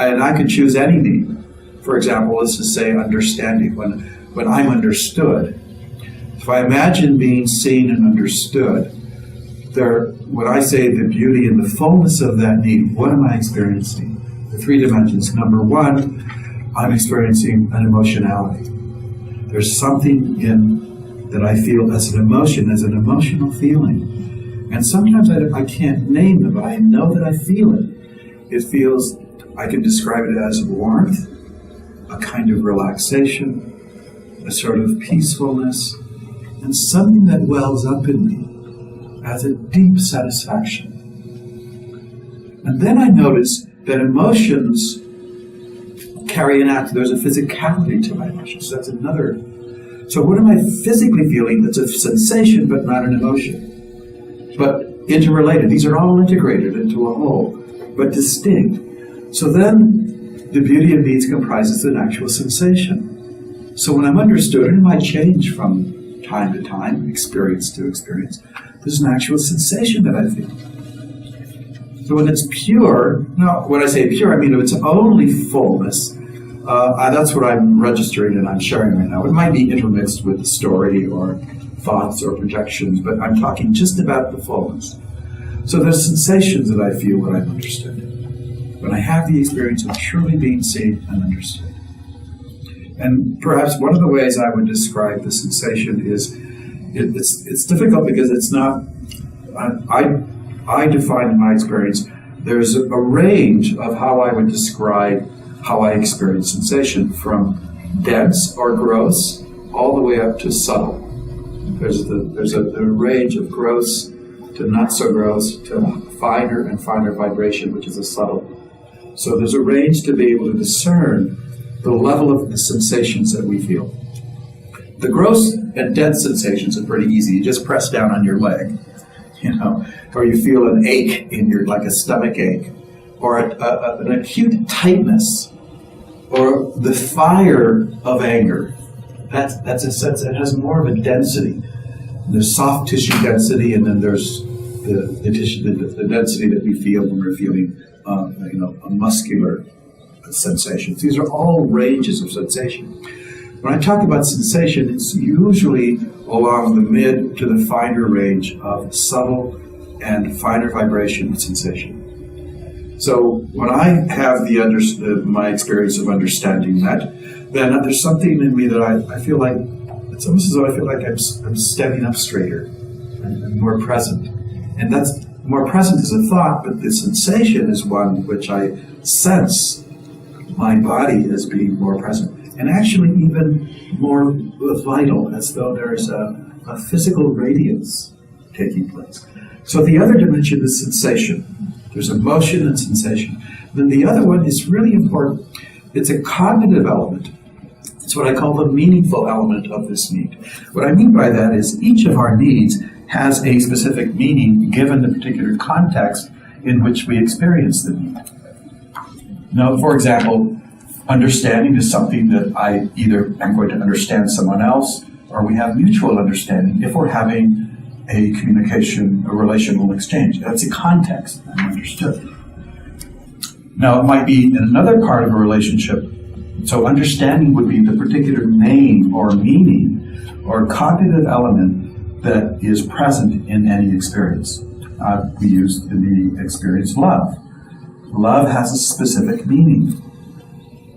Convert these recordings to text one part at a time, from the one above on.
And I could choose any need. For example, let's just say understanding. When I'm understood, if I imagine being seen and understood, when I say the beauty and the fullness of that need, what am I experiencing? The three dimensions. Number one, I'm experiencing an emotionality. There's something that I feel as an emotion, as an emotional feeling. And sometimes I can't name it, but I know that I feel it. It feels, I can describe it as warmth, a kind of relaxation, a sort of peacefulness, and something that wells up in me as a deep satisfaction. And then I notice that emotions carry an act. There's a physicality to my emotions. That's another. So what am I physically feeling that's a sensation but not an emotion? But interrelated. These are all integrated into a whole, but distinct. So then the beauty of needs comprises an actual sensation. So when I'm understood, it might change from time to time, experience to experience. There's an actual sensation that I feel. So when it's pure, now when I say pure, I mean if it's only fullness, that's what I'm registering and I'm sharing right now. It might be intermixed with the story or thoughts or projections, but I'm talking just about the fullness. So there's sensations that I feel when I'm understood. When I have the experience of truly being seen and understood. And perhaps one of the ways I would describe the sensation is, it's difficult because it's not, I define in my experience, there's a range of how I would describe how I experience sensation, from dense or gross all the way up to subtle. There's a range of gross to not so gross to finer and finer vibration, which is a subtle. So there's a range to be able to discern the level of the sensations that we feel. The gross and dense sensations are pretty easy. You just press down on your leg, or you feel an ache in like a stomach ache, or an acute tightness, or the fire of anger. That's a sense that has more of a density. There's soft tissue density, and then there's the density that we feel when we're feeling, a muscular sensation. These are all ranges of sensation. When I talk about sensation, it's usually along the mid to the finer range of subtle and finer vibration sensation. So when I have my experience of understanding that, then there's something in me that I feel like, it's almost as though I feel like I'm standing up straighter and more present. And that's more present as a thought, but the sensation is one which I sense my body as being more present. And actually even more vital, as though there is a physical radiance taking place. So the other dimension is sensation. There's emotion and sensation. Then the other one is really important. It's a cognitive element. It's what I call the meaningful element of this need. What I mean by that is each of our needs has a specific meaning given the particular context in which we experience the need. Now, for example, understanding is something that I either am going to understand someone else, or we have mutual understanding if we're having a communication, a relational exchange. That's a context. I'm understood. Now, it might be in another part of a relationship. So understanding would be the particular name or meaning or cognitive element that is present in any experience. We use in the experience love. Love has a specific meaning.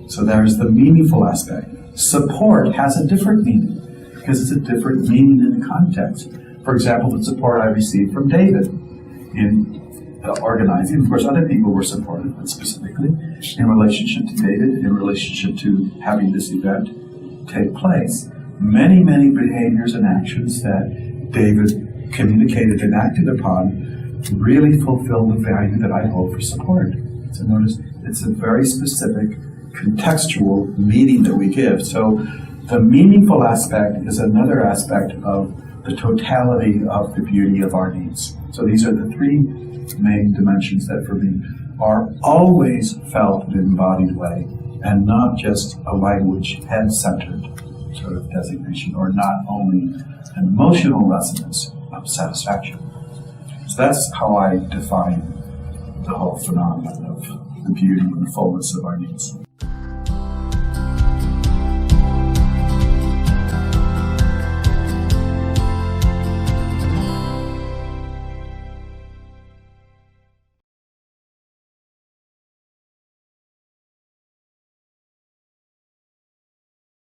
So there's the meaningful aspect. Support has a different meaning because it's a different meaning in the context. For example, the support I received from David in organizing. Of course, other people were supportive, but specifically in relationship to David, in relationship to having this event take place. Many, many behaviors and actions that David communicated and acted upon really fulfill the value that I hold for support. So notice, it's a very specific contextual meaning that we give. So the meaningful aspect is another aspect of the totality of the beauty of our needs. So these are the three main dimensions that for me are always felt in an embodied way and not just a language head-centered sort of designation, or not only an emotional resonance of satisfaction. So that's how I define the whole phenomenon of the beauty and the fullness of our needs.